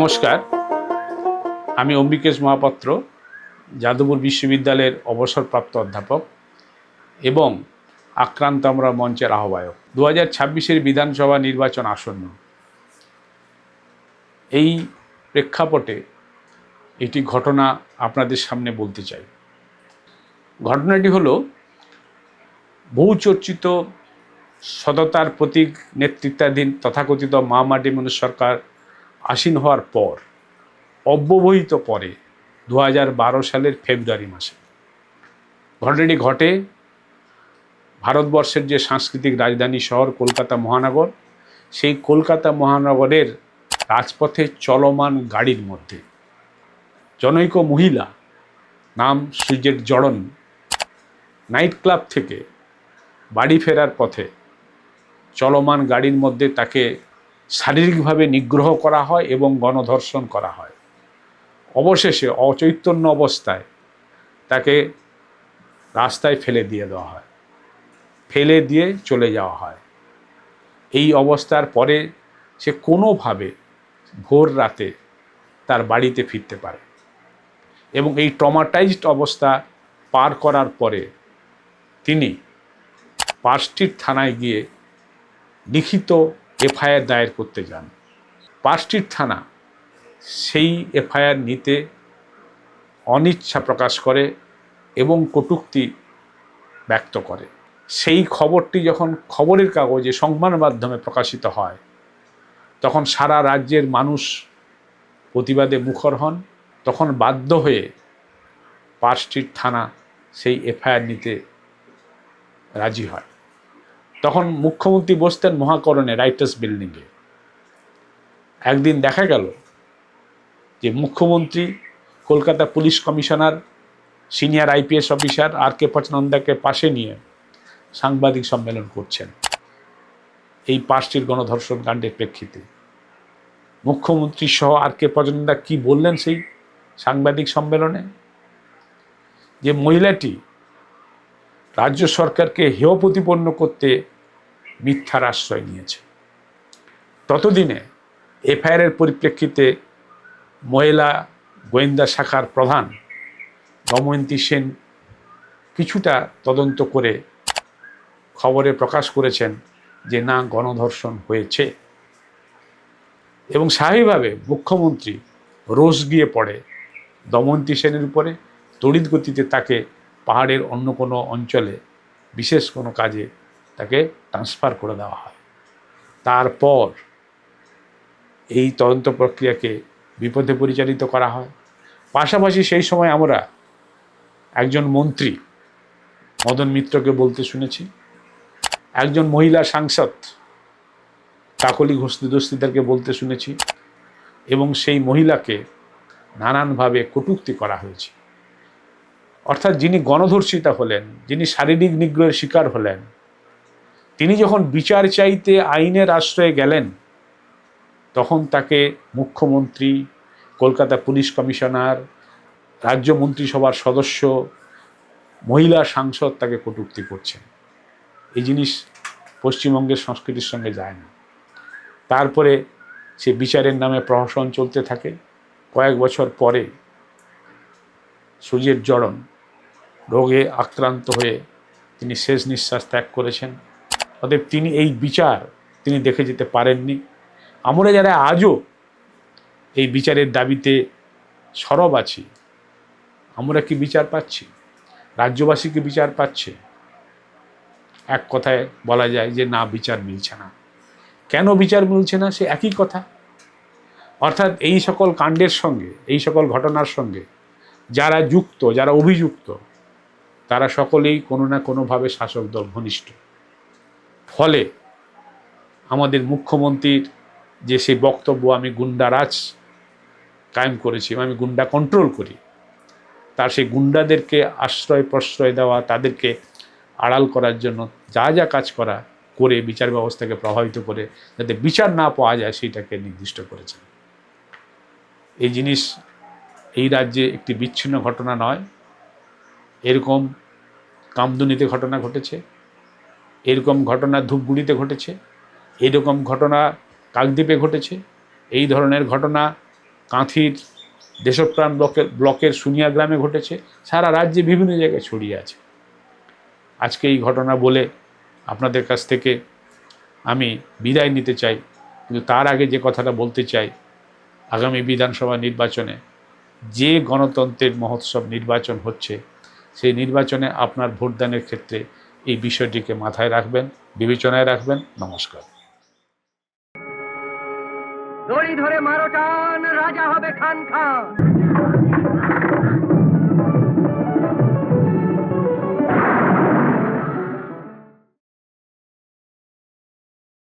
নমস্কার, আমি অম্বিকেশ মহাপাত্র, যাদবপুর বিশ্ববিদ্যালয়ের অবসরপ্রাপ্ত অধ্যাপক এবং আক্রান্ত আমরা মঞ্চের আহ্বায়ক। 2026-এর বিধানসভা নির্বাচন আসন্ন। এই প্রেক্ষাপটে একটি ঘটনা আপনাদের সামনে বলতে চাই। ঘটনাটি হলো বহুচর্চিত সততার প্রতীক নেতৃত্বাধীন তথাকথিত মা-মাটি মানুষ সরকার আসীন হওয়ার পর অব্যবহিত পরে 2012 সালের ফেব্রুয়ারি মাসে ঘটনাটি ঘটে ভারতবর্ষের যে সাংস্কৃতিক রাজধানী শহর কলকাতা মহানগর, সেই কলকাতা মহানগরের রাজপথে চলমান গাড়ির মধ্যে জনৈক মহিলা নাম সুজেট জড়ন নাইট ক্লাব থেকে বাড়ি ফেরার পথে চলমান গাড়ির মধ্যে তাকে শারীরিকভাবে নিগ্রহ করা হয় এবং গণধর্ষণ করা হয়। অবশেষে অচৈতন্য অবস্থায় তাকে রাস্তায় ফেলে দিয়ে দেওয়া হয়, ফেলে দিয়ে চলে যাওয়া হয়। এই অবস্থার পরে সে কোনোভাবে ভোর রাতে তার বাড়িতে ফিরতে পারে এবং এই ট্রমাটাইজড অবস্থা পার করার পরে তিনি পার্ক স্ট্রিট থানায় গিয়ে লিখিত এফআইআর দায়ের করতে যান। পার্ক স্ট্রিট থানা সেই এফআইআর নিতে অনিচ্ছা প্রকাশ করে এবং কটূক্তি ব্যক্ত করে। সেই খবরটি যখন খবরের কাগজে সংবাদ মাধ্যমে প্রকাশিত হয়, তখন সারা রাজ্যের মানুষ প্রতিবাদে মুখর হন। তখন বাধ্য হয়ে পার্ক স্ট্রিট থানা সেই এফআইআর নিতে রাজি হয়। তখন মুখ্যমন্ত্রী বসতেন মহাকরণে রাইটার্স বিল্ডিংয়ে। একদিন দেখা গেল যে মুখ্যমন্ত্রী Kolkata police commissioner senior IPS officer R K পচনন্দাকে পাশে নিয়ে সাংবাদিক সম্মেলন করছেন এই পার্ক স্ট্রিট গণধর্ষণ কাণ্ডের প্রেক্ষিতে। মুখ্যমন্ত্রী সহ আর.কে পচনন্দা কি বললেন সেই সাংবাদিক সম্মেলনে? যে মহিলাটি রাজ্য সরকারকে হেয় প্রতিপন্ন করতে মিথ্যার আশ্রয় নিয়েছে। ততদিনে এফআইআরের পরিপ্রেক্ষিতে মহিলা গোয়েন্দা শাখার প্রধান দময়ন্তী সেন কিছুটা তদন্ত করে খবরে প্রকাশ করেছেন যে না, গণধর্ষণ হয়েছে। এবং স্বাভাবিকভাবে মুখ্যমন্ত্রী রোষ গিয়ে পড়ে দময়ন্তী সেনের উপরে। তড়িৎ গতিতে তাকে পাহাড়ের অন্য কোনো অঞ্চলে বিশেষ কোনো কাজে তাকে ট্রান্সফার করে দেওয়া হয়। তারপর এই তদন্ত প্রক্রিয়াকে বিপথে পরিচালিত করা হয়। পাশাপাশি সেই সময় আমরা একজন মন্ত্রী মদন মিত্রকে বলতে শুনেছি, একজন মহিলা সাংসদ কাকলি ঘোষ দস্তিদারকে বলতে শুনেছি, এবং সেই মহিলাকে নানানভাবে কটূক্তি করা হয়েছে। অর্থাৎ যিনি গণধর্ষিতা হলেন, যিনি শারীরিক নিগ্রহের শিকার হলেন, তিনি যখন বিচার চাইতে আইনের আশ্রয়ে গেলেন, তখন তাকে মুখ্যমন্ত্রী, কলকাতা পুলিশ কমিশনার, রাজ্য মন্ত্রিসভার সদস্য, মহিলা সাংসদ তাকে কটূক্তি করছেন। এই জিনিস পশ্চিমবঙ্গের সংস্কৃতির সঙ্গে যায় না। তারপরে সে বিচারের নামে প্রহসন চলতে থাকে। কয়েক বছর পরে সুজেট জড়ন রোগে আক্রান্ত হয়ে তিনি শেষ নিঃশ্বাস ত্যাগ করেছেন। অতএব তিনি এই বিচার তিনি দেখে যেতে পারেননি। আমরা যারা আজও এই বিচারের দাবিতে সরব আছি, আমরা কি বিচার পাচ্ছি? রাজ্যবাসী কি বিচার পাচ্ছে? এক কথায় বলা যায় যে না, বিচার মিলছে না। কেন বিচার মিলছে না? সে একই কথা। অর্থাৎ এই সকল কাণ্ডের সঙ্গে, এই সকল ঘটনার সঙ্গে যারা যুক্ত, যারা অভিযুক্ত, তারা সকলেই কোনো না কোনোভাবে শাসক দল ঘনিষ্ঠ। ফলে আমাদের মুখ্যমন্ত্রীর যে সেই বক্তব্য, আমি গুন্ডারাজ কায়েম করেছি, আমি গুন্ডা কন্ট্রোল করি, তার সেই গুন্ডাদেরকে আশ্রয় প্রশ্রয় দেওয়া, তাদেরকে আড়াল করার জন্য যা যা কাজ করা করে বিচার ব্যবস্থাকে প্রভাবিত করে যাতে বিচার না পাওয়া যায় সেইটাকে নির্দিষ্ট করেছেন। এই জিনিস এই রাজ্যে একটি বিচ্ছিন্ন ঘটনা নয়। এরকম কামদুনিতে ঘটনা ঘটেছে, এরকম ঘটনা ধূপগুড়িতে ঘটেছে, এরকম ঘটনা কাকদ্বীপে ঘটেছে, এই ধরনের ঘটনা কাঁথির দেশপ্রাণ ব্লকের সুনিয়া গ্রামে ঘটেছে, সারা রাজ্যে বিভিন্ন জায়গায় ছড়িয়ে আছে। আজকে এই ঘটনা বলে আপনাদের কাছ থেকে আমি বিদায় নিতে চাই, কিন্তু তার আগে যে কথাটা বলতে চাই, আগামী বিধানসভা নির্বাচনে যে গণতন্ত্রের মহোৎসব নির্বাচন হচ্ছে, সেই নির্বাচনে আপনার ভোটদানের ক্ষেত্রে এই বিষয়টিকে মাথায় রাখবেন, বিবেচনায় রাখবেন। নমস্কার। দড়ি ধরে মারো টান, রাজা হবে খান খান।